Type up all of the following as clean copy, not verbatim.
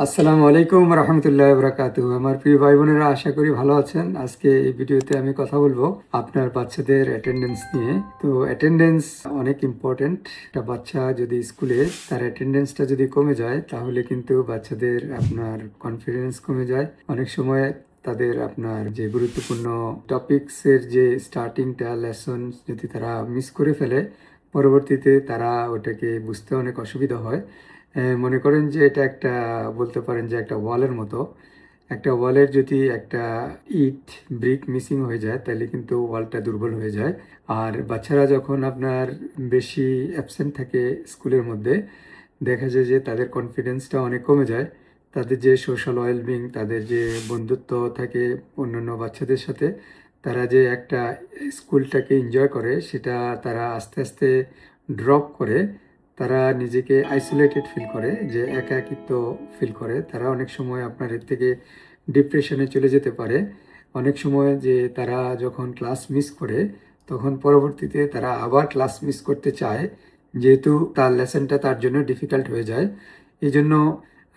আসসালামু আলাইকুম রহমতুল্লাহ বরকাতু। আমার প্রিয় ভাই বোনেরা, আশা করি ভালো আছেন। আজকে এই ভিডিওতে আমি কথা বলবো আপনার বাচ্চাদের অ্যাটেন্ডেন্স নিয়ে। তো অ্যাটেন্ডেন্স অনেক ইম্পর্টেন্ট। একটা বাচ্চা যদি স্কুলে তার অ্যাটেন্ডেন্সটা যদি কমে যায়, তাহলে কিন্তু বাচ্চাদের আপনার কনফিডেন্স কমে যায়। অনেক সময় তাদের আপনার যে গুরুত্বপূর্ণ টপিকসের যে স্টার্টিংটা লেসন যদি তারা মিস করে ফেলে, পরবর্তীতে তারা ওটাকে বুঝতে অনেক অসুবিধা হয়। মনে করেন যে এটা একটা, বলতে পারেন যে একটা ওয়ালের মতো। একটা ওয়ালের যদি একটা ইট ব্রিক মিসিং হয়ে যায়, তাহলে কিন্তু ওয়ালটা দুর্বল হয়ে যায়। আর বাচ্চারা যখন আপনার বেশি অ্যাবসেন্ট থাকে স্কুলের মধ্যে, দেখা যায় যে তাদের কনফিডেন্সটা অনেক কমে যায়। তাদের যে সোশ্যাল ওয়েলবিং, তাদের যে বন্ধুত্ব থাকে অন্যান্য বাচ্চাদের সাথে, তারা যে একটা স্কুলটাকে এনজয় করে, সেটা তারা আস্তে আস্তে ড্রপ করে। তারা নিজেকে আইসোলেটেড ফিল করে, যে একাকিত্ব ফিল করে। তারা অনেক সময় আপনার এর থেকে ডিপ্রেশনে চলে যেতে পারে। অনেক সময় যে তারা যখন ক্লাস মিস করে, তখন পরবর্তীতে তারা আবার ক্লাস মিস করতে চায়, যেহেতু তার লেসনটা তার জন্য ডিফিকাল্ট হয়ে যায়। এই জন্য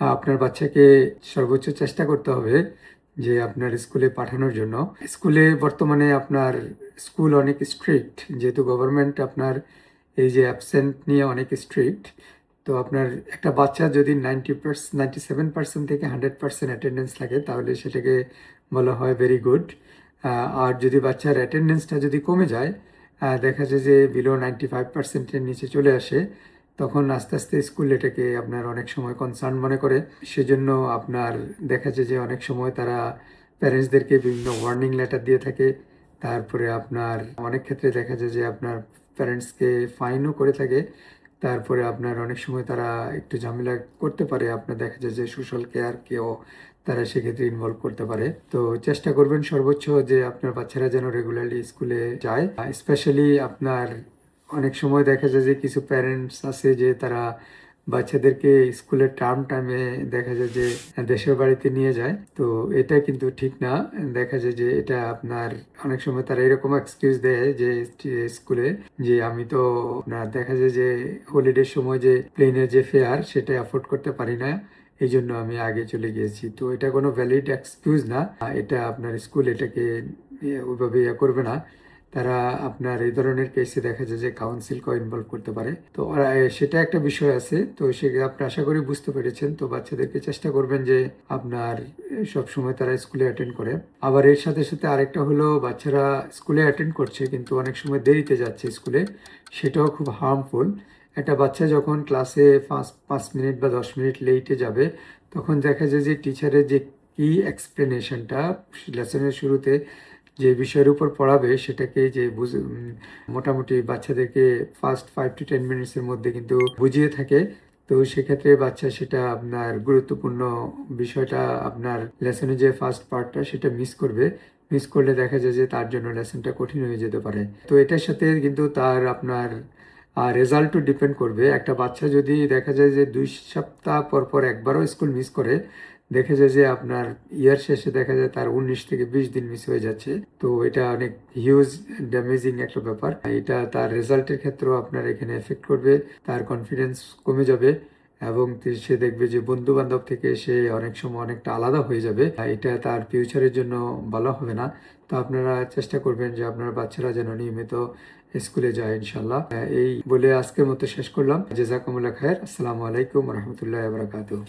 আপনার বাচ্চাকে সর্বোচ্চ চেষ্টা করতে হবে যে আপনার স্কুলে পাঠানোর জন্য। স্কুলে বর্তমানে আপনার স্কুল অনেক স্ট্রিক্ট, যেহেতু গভর্নমেন্ট আপনার এই যে অ্যাবসেন্ট নিয়ে অনেক স্ট্রিক্ট। তো আপনার একটা বাচ্চা যদি 97% থেকে 100% অ্যাটেন্ডেন্স থাকে, তাহলে সেটাকে বলা হয় ভেরি গুড। আর যদি বাচ্চার অ্যাটেন্ডেন্সটা যদি কমে যায়, দেখা যায় যে বিলো 95%-এর নিচে চলে আসে, তখন আস্তে আস্তে স্কুল এটাকে আপনার অনেক সময় কনসার্ন মনে করে। সেজন্য আপনার দেখা যায় যে অনেক সময় তারা প্যারেন্টসদেরকে বিভিন্ন ওয়ার্নিং লেটার দিয়ে থাকে। তারপরে আপনার অনেক ক্ষেত্রে দেখা যায় যে আপনার প্যারেন্টসকে ফাইনও করে থাকে। তারপরে আপনার অনেক সময় তারা একটু ঝামেলা করতে পারে। আপনার দেখা যায় যে সোশ্যাল কেয়ার কেও তারা সেক্ষেত্রে ইনভলভ করতে পারে। তো চেষ্টা করবেন সর্বোচ্চ যে আপনার বাচ্চারা যেন রেগুলারলি স্কুলে যায়। স্পেশালি আপনার অনেক সময় দেখা যায় যে কিছু প্যারেন্টস আছে যে তারা বাচ্চাদেরকে স্কুলের টার্ম টাইমে দেখা যায় যে দেশের বাড়িতে নিয়ে যায়। তো এটা কিন্তু ঠিক না। দেখা যায় যে এটা আপনার অনেক সময় তারা এরকম এক্সকিউজ দেয় যে স্কুলে, যে আমি তো আপনার দেখা যায় যে হলিডের সময় যে প্লেনের যে ফেয়ার সেটা অ্যাফোর্ড করতে পারি না, এই জন্য আমি আগে চলে গিয়েছি। তো এটা কোনো ভ্যালিড এক্সকিউজ না। এটা আপনার স্কুল এটাকে ওইভাবে করবে না। তারা আপনার এই ধরনের কেসে দেখা যায় যে কাউন্সিলকেও ইনভলভ করতে পারে। তো সেটা একটা বিষয় আছে। তো সে আপনি আশা করি বুঝতে পেরেছেন। তো বাচ্চাদেরকে চেষ্টা করবেন যে আপনার সব সময় তারা স্কুলে অ্যাটেন্ড করে। আবার এর সাথে সাথে আরেকটা হলো, বাচ্চারা স্কুলে অ্যাটেন্ড করছে কিন্তু অনেক সময় দেরিতে যাচ্ছে স্কুলে, সেটাও খুব হার্মফুল। একটা বাচ্চা যখন ক্লাসে 5 মিনিট বা 10 মিনিট লেটে যাবে, তখন দেখা যায় যে টিচারের যে কি এক্সপ্লেনেশনটা লেসনের শুরুতে যে বিষয়ের উপর পড়াবে, সেটাকে যে মোটামুটি বাচ্চাদেরকে ফার্স্ট 5 to 10 মিনিটসের মধ্যে কিন্তু বুঝিয়ে থাকে। তো সেক্ষেত্রে বাচ্চা সেটা আপনার গুরুত্বপূর্ণ বিষয়টা, আপনার লেসনের যে ফার্স্ট পার্টটা সেটা মিস করবে। মিস করলে দেখা যায় যে তার জন্য লেসনটা কঠিন হয়ে যেতে পারে। তো এটার সাথে কিন্তু তার আপনার রেজাল্টও ডিপেন্ড করবে। একটা বাচ্চা যদি দেখা যায় যে 2 সপ্তাহ পর পর একবারও স্কুল মিস করে, দেখা যায় যে আপনার ইয়ার শেষে দেখা যায় তার 19 থেকে 20 দিন মিস হয়ে যাচ্ছে। তো এটা অনেক হিউজ ড্যামেজিং একটা ব্যাপার। এটা তার রেজাল্টের ক্ষেত্রেও আপনার এখানে এফেক্ট করবে। তার কনফিডেন্স কমে যাবে এবং সে দেখবে যে বন্ধু বান্ধব থেকে সে অনেক সময় অনেকটা আলাদা হয়ে যাবে। এটা তার ফিউচারের জন্য ভালো হবে না। তো আপনারা চেষ্টা করবেন যে আপনার বাচ্চারা যেন নিয়মিত স্কুলে যায় ইনশাল্লাহ। এই বলে আজকের মতো শেষ করলাম। জাযাকুমুল্লাহ খায়ের। আসসালামু আলাইকুম রহমতুল্লাহ বারাকাতুহু।